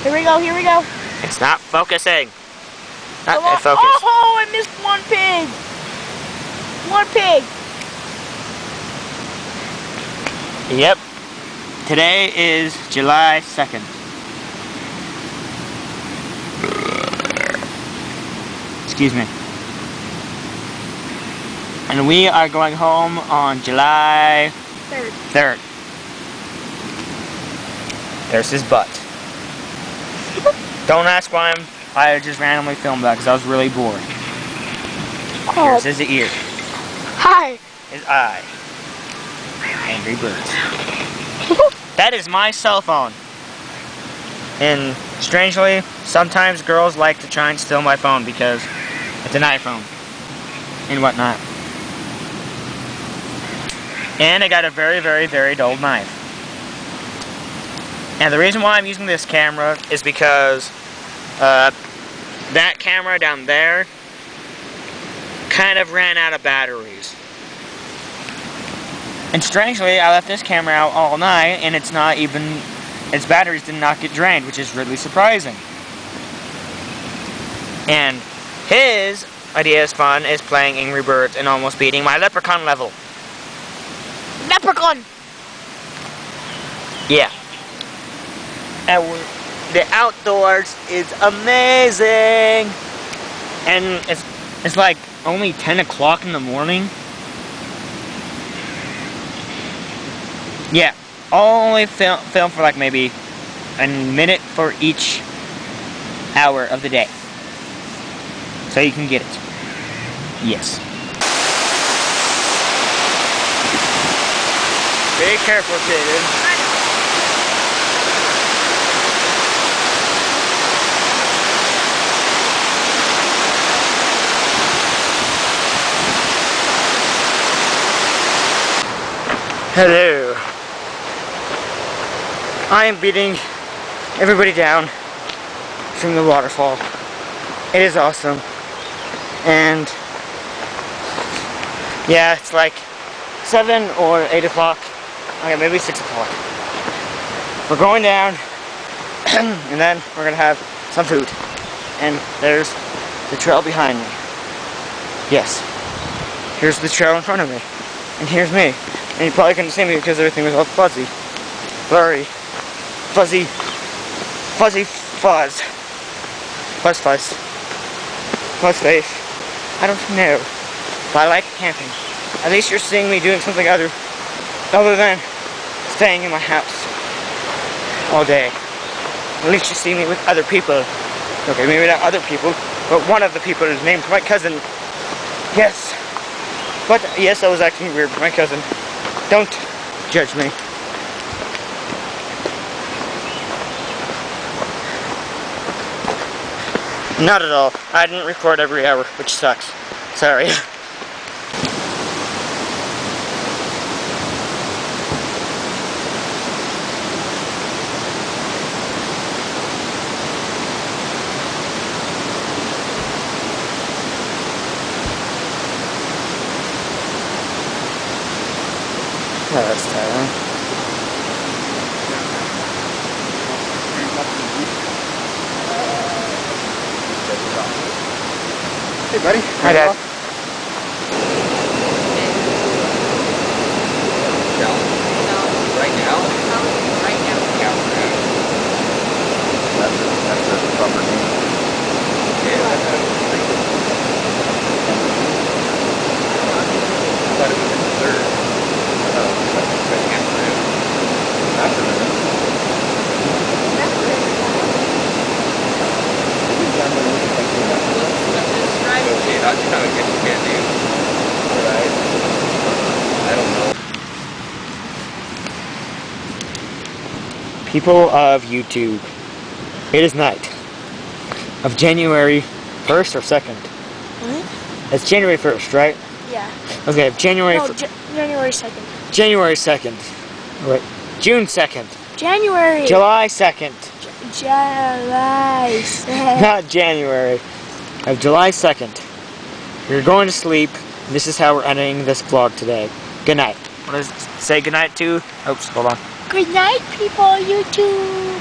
Here we go, here we go. It's not focusing. Not Come on. focus. Oh, I missed one pig. One pig. Yep. Today is July 2nd. Excuse me. And we are going home on July 3rd. There's his butt. Don't ask why I just randomly filmed that because I was really bored. Oh. Here's his ear. Hi. His eye. Angry Birds. That is my cell phone. And strangely, sometimes girls like to try and steal my phone because it's an iPhone and whatnot. And I got a very, very, very dull knife. And the reason why I'm using this camera is because that camera down there kind of ran out of batteries. And strangely, I left this camera out all night and it's not even, its batteries did not get drained, which is really surprising. And his idea is fun is playing Angry Birds and almost beating my leprechaun level. Leprechaun! Yeah. And the outdoors is amazing! And it's like only 10 o'clock in the morning. Yeah, I'll only film for like maybe a minute for each hour of the day. So you can get it. Yes. Be careful, Jaden. Hello. I am beating everybody down from the waterfall. It is awesome. And yeah, it's like 7 or 8 o'clock. Okay, maybe 6 o'clock. We're going down and then we're gonna have some food. And there's the trail behind me. Yes. Here's the trail in front of me. And here's me. And you probably couldn't see me because everything was all fuzzy. Blurry. Fuzzy. Fuzzy fuzz. Fuzz fuzz. Fuzz face. I don't know. But I like camping. At least you're seeing me doing something other than staying in my house all day. At least you see me with other people. Okay, maybe not other people, but one of the people is named my cousin. Yes. But yes, I was acting weird with my cousin. Don't judge me. Not at all. I didn't record every hour, which sucks. Sorry. Oh, that's tiring. Hey, buddy. Hi, Dad. Right now? Right now. Yeah. That's a proper name. Yeah, I thought it was in the third. That's kind of get you can do. Right. I don't know. People of YouTube, it is night of January 1st or 2nd? What? It's January 1st, right? Yeah. Okay, January... No, January 2nd. January 2nd. Wait, June 2nd. January. July 2nd. July 2nd. Not January. Of July 2nd. We're going to sleep. This is how we're ending this vlog today. Good night. Want to say good night to? Oops, hold on. Good night, people, YouTube.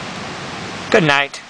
Good night.